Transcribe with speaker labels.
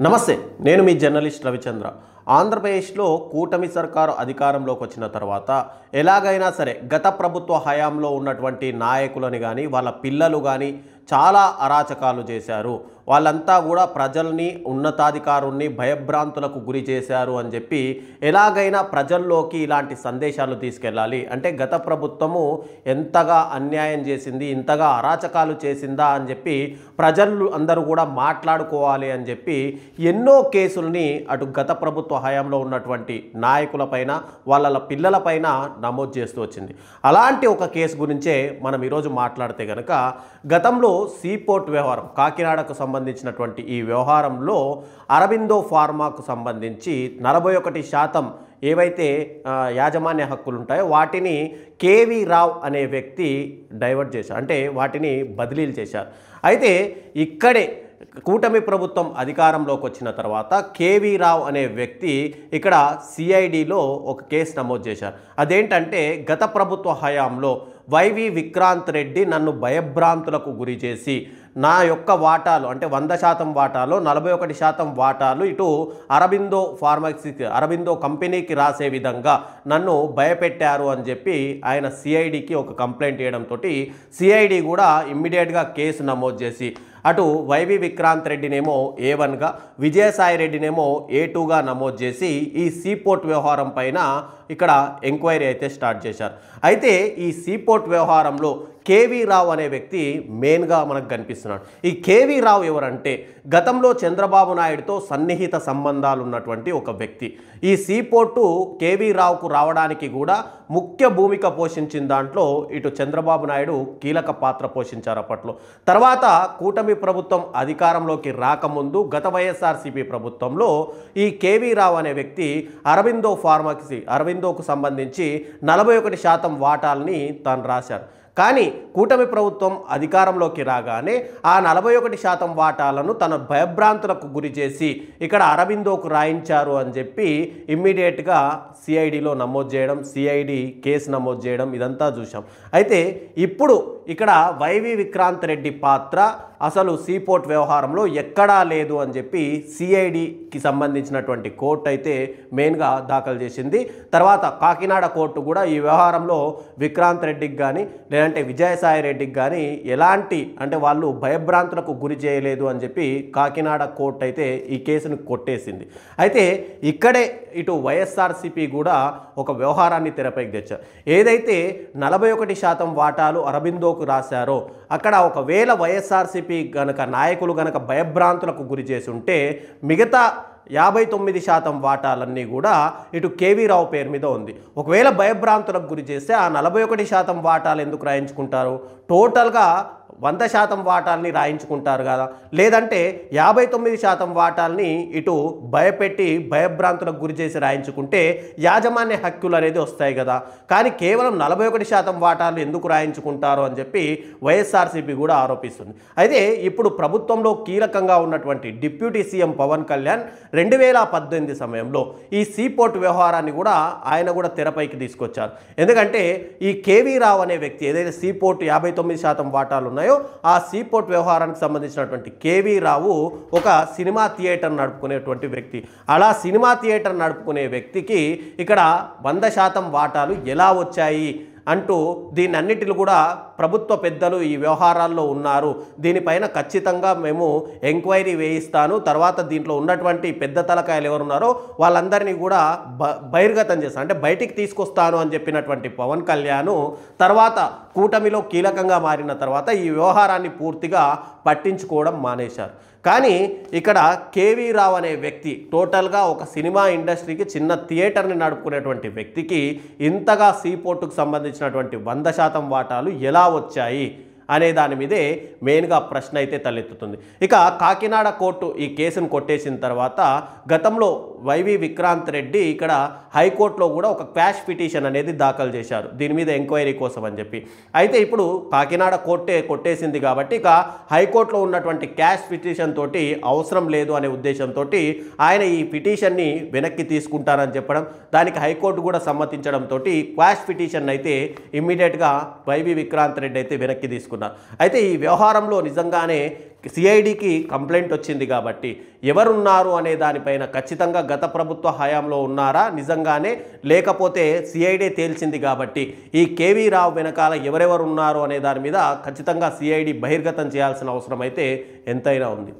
Speaker 1: నమస్తే, నేను మీ జర్నలిస్ట్ రవిచంద్ర. ఆంధ్రప్రదేశ్లో కూటమి సర్కారు అధికారంలోకి వచ్చిన తర్వాత ఎలాగైనా సరే గత ప్రభుత్వ హయాంలో ఉన్నటువంటి నాయకులని కానీ వాళ్ళ పిల్లలు కానీ చాలా అరాచకాలు చేశారు. వాళ్ళంతా కూడా ప్రజల్ని ఉన్నతాధికారుల్ని భయభ్రాంతులకు గురి చేశారు అని చెప్పి ఎలాగైనా ప్రజల్లోకి ఇలాంటి సందేశాలు తీసుకెళ్ళాలి. అంటే గత ప్రభుత్వము ఎంతగా అన్యాయం చేసింది, ఇంతగా అరాచకాలు చేసిందా అని చెప్పి ప్రజలు అందరూ కూడా మాట్లాడుకోవాలి అని చెప్పి ఎన్నో కేసుల్ని అటు గత ప్రభుత్వ హయాంలో ఉన్నటువంటి నాయకులపైన వాళ్ళ పిల్లలపైన నమోదు చేస్తూ వచ్చింది. అలాంటి ఒక కేసు గురించే మనం ఈరోజు మాట్లాడితే కనుక గతంలో సీపోర్ట్ వ్యవహారం కాకినాడకు సంబంధించినటువంటి ఈ వ్యవహారంలో అరబిందో ఫార్మాకు సంబంధించి 41% ఏవైతే యాజమాన్య హక్కులు ఉంటాయో వాటిని కేవీ రావు అనే వ్యక్తి డైవర్ట్ చేశారు, అంటే వాటిని బదిలీలు చేశారు. అయితే ఇక్కడే కూటమి ప్రభుత్వం అధికారంలోకి వచ్చిన తర్వాత కేవీ రావు అనే వ్యక్తి ఇక్కడ సిఐడిలో ఒక కేసు నమోదు చేశారు. అదేంటంటే గత ప్రభుత్వ హయాంలో వైవి విక్రాంత్ రెడ్డి నన్ను భయభ్రాంతులకు గురి చేసి నా యొక్క వాటాలు అంటే 100% వాటాలు 41% వాటాలు ఇటు అరబిందో కంపెనీకి రాసే విధంగా నన్ను భయపెట్టారు అని చెప్పి ఆయన సిఐడికి ఒక కంప్లైంట్ చేయడంతో సిఐడి కూడా ఇమ్మీడియట్గా కేసు నమోదు చేసి అటు వైవి విక్రాంత్ రెడ్డినేమో A1గా విజయసాయి రెడ్డినేమో A2గా నమోదు చేసి ఈ సీపోర్ట్ వ్యవహారం పైన ఇక్కడ ఎంక్వైరీ అయితే స్టార్ట్ చేశారు. అయితే ఈ సీపోర్ట్ వ్యవహారంలో కేవీ రావు అనే వ్యక్తి మెయిన్గా మనకు కనిపిస్తున్నాడు. ఈ కేవీ రావు ఎవరంటే గతంలో చంద్రబాబు నాయుడుతో సన్నిహిత సంబంధాలు ఉన్నటువంటి ఒక వ్యక్తి. ఈ సీపోర్టు కేవీ రావుకు రావడానికి కూడా ముఖ్య భూమిక పోషించిన దాంట్లో ఇటు చంద్రబాబు నాయుడు కీలక పాత్ర పోషించారు అప్పట్లో. తర్వాత కూటమి ప్రభుత్వం అధికారంలోకి రాకముందు గత వైఎస్ఆర్సీపీ ప్రభుత్వంలో ఈ కేవీ రావు అనే వ్యక్తి అరబిందోకు సంబంధించి 41% వాటాలని తాను రాశారు. కానీ కూటమి ప్రభుత్వం అధికారంలోకి రాగానే ఆ 41% వాటాలను తన భయభ్రాంతులకు గురి చేసి ఇక్కడ అరబిందోకు రాయించారు అని చెప్పి ఇమ్మీడియట్గా సిఐడిలో నమోదు చేయడం, సిఐడి కేసు నమోదు చేయడం ఇదంతా చూసాం. అయితే ఇప్పుడు ఇక్కడ వైవి విక్రాంత్ రెడ్డి పాత్ర అసలు సీపోర్ట్ వ్యవహారంలో ఎక్కడా లేదు అని చెప్పి సిఐడికి సంబంధించినటువంటి కోర్టు అయితే మెయిన్గా దాఖలు చేసింది. తర్వాత కాకినాడ కోర్టు కూడా ఈ వ్యవహారంలో విక్రాంత్ రెడ్డికి కానీ లేదంటే విజయసాయి రెడ్డికి కానీ ఎలాంటి అంటే వాళ్ళు భయభ్రాంతులకు గురి చేయలేదు అని చెప్పి కాకినాడ కోర్టు అయితే ఈ కేసును కొట్టేసింది. అయితే ఇక్కడే ఇటు వైఎస్ఆర్సీపీ కూడా ఒక వ్యవహారాన్ని తెరపైకి తెచ్చారు. ఏదైతే 41% వాటాలు అరబిందోకు రాశారో అక్కడ ఒకవేళ వైఎస్ఆర్సీపీ నాయకులు గనక భయభ్రాంతులకు గురి చేసి ఉంటే మిగతా 59% వాటాలన్నీ కూడా ఇటు కేవీ రావు పేరు మీద ఉంది. ఒకవేళ భయభ్రాంతులకు గురి చేస్తే ఆ 41% వాటాలు ఎందుకు రాయించుకుంటారు? టోటల్గా 100% వాటాలని రాయించుకుంటారు కదా. లేదంటే 59% వాటాలని ఇటు భయపెట్టి భయభ్రాంతులకు గురి చేసి రాయించుకుంటే యాజమాన్య హక్కులు అనేది వస్తాయి కదా. కానీ కేవలం 41% వాటాలు ఎందుకు రాయించుకుంటారు అని చెప్పి వైఎస్ఆర్సీపీ కూడా ఆరోపిస్తుంది. అయితే ఇప్పుడు ప్రభుత్వంలో కీలకంగా ఉన్నటువంటి డిప్యూటీ సీఎం పవన్ కళ్యాణ్ 2018 సమయంలో ఈ సీపోర్ట్ వ్యవహారాన్ని కూడా ఆయన కూడా తెరపైకి తీసుకొచ్చారు. ఎందుకంటే ఈ కేవీ రావు అనే వ్యక్తి ఏదైతే సీపోర్ట్ 59% వాటాలు ఉన్నాయో ఆ సీపోర్ట్ వ్యవహారానికి సంబంధించినటువంటి కేవీ రావు ఒక సినిమా థియేటర్ నడుపుకునేటువంటి వ్యక్తి. అలా సినిమా థియేటర్ నడుపుకునే వ్యక్తికి ఇక్కడ 100% వాటాలు ఎలా వచ్చాయి అంటూ దీనన్నిటిని కూడా ప్రభుత్వ పెద్దలు ఈ వ్యవహారాల్లో ఉన్నారు, దీనిపైన ఖచ్చితంగా మేము ఎంక్వైరీ వేయిస్తాను, తర్వాత దీంట్లో ఉన్నటువంటి పెద్ద తలకాయలు ఎవరున్నారో వాళ్ళందరినీ కూడా బహిర్గతం చేస్తాను అంటే బయటికి తీసుకొస్తాను అని చెప్పినటువంటి పవన్ కళ్యాణ్ తర్వాత కూటమిలో కీలకంగా మారిన తర్వాత ఈ వ్యవహారాన్ని పూర్తిగా పట్టించుకోవడం మానేశారు. కానీ ఇక్కడ కేవీ రావు అనే వ్యక్తి టోటల్గా ఒక సినిమా ఇండస్ట్రీకి చిన్న థియేటర్ని నడుపుకునేటువంటి వ్యక్తికి ఇంతగా సీపోర్టుకు సంబంధించినటువంటి 100% వాటాలు ఎలా వచ్చాయి అనే దాని మీదే మెయిన్గా ప్రశ్న అయితే తలెత్తుతుంది. ఇక కాకినాడ కోర్టు ఈ కేసును కొట్టేసిన తర్వాత గతంలో వైవి విక్రాంత్ రెడ్డి ఇక్కడ హైకోర్టులో కూడా ఒక క్వాష్ పిటిషన్ అనేది దాఖలు చేశారు దీని మీద ఎంక్వైరీ కోసం అని చెప్పి. అయితే ఇప్పుడు కాకినాడ కోర్టే కొట్టేసింది కాబట్టి ఇక హైకోర్టులో ఉన్నటువంటి క్వాష్ పిటిషన్ తోటి అవసరం లేదు అనే ఉద్దేశంతో ఆయన ఈ పిటిషన్ని వెనక్కి తీసుకుంటారని చెప్పడం, దానికి హైకోర్టు కూడా సమ్మతించడంతో క్వాష్ పిటిషన్ అయితే ఇమ్మీడియట్గా వైవి విక్రాంత్ రెడ్డి అయితే వెనక్కి తీసుకున్నారు. అయితే ఈ వ్యవహారంలో నిజంగానే సిఐడికి కంప్లైంట్ వచ్చింది కాబట్టి ఎవరున్నారు అనే దానిపైన ఖచ్చితంగా గత ప్రభుత్వ హయాంలో ఉన్నారా నిజంగానే, లేకపోతే సిఐడి తేల్చింది కాబట్టి ఈ కేవీ రావు వెనకాల ఎవరెవరు ఉన్నారు అనే దాని మీద ఖచ్చితంగా సిఐడి బహిర్గతం చేయాల్సిన అవసరం అయితే ఎంతైనా ఉంది.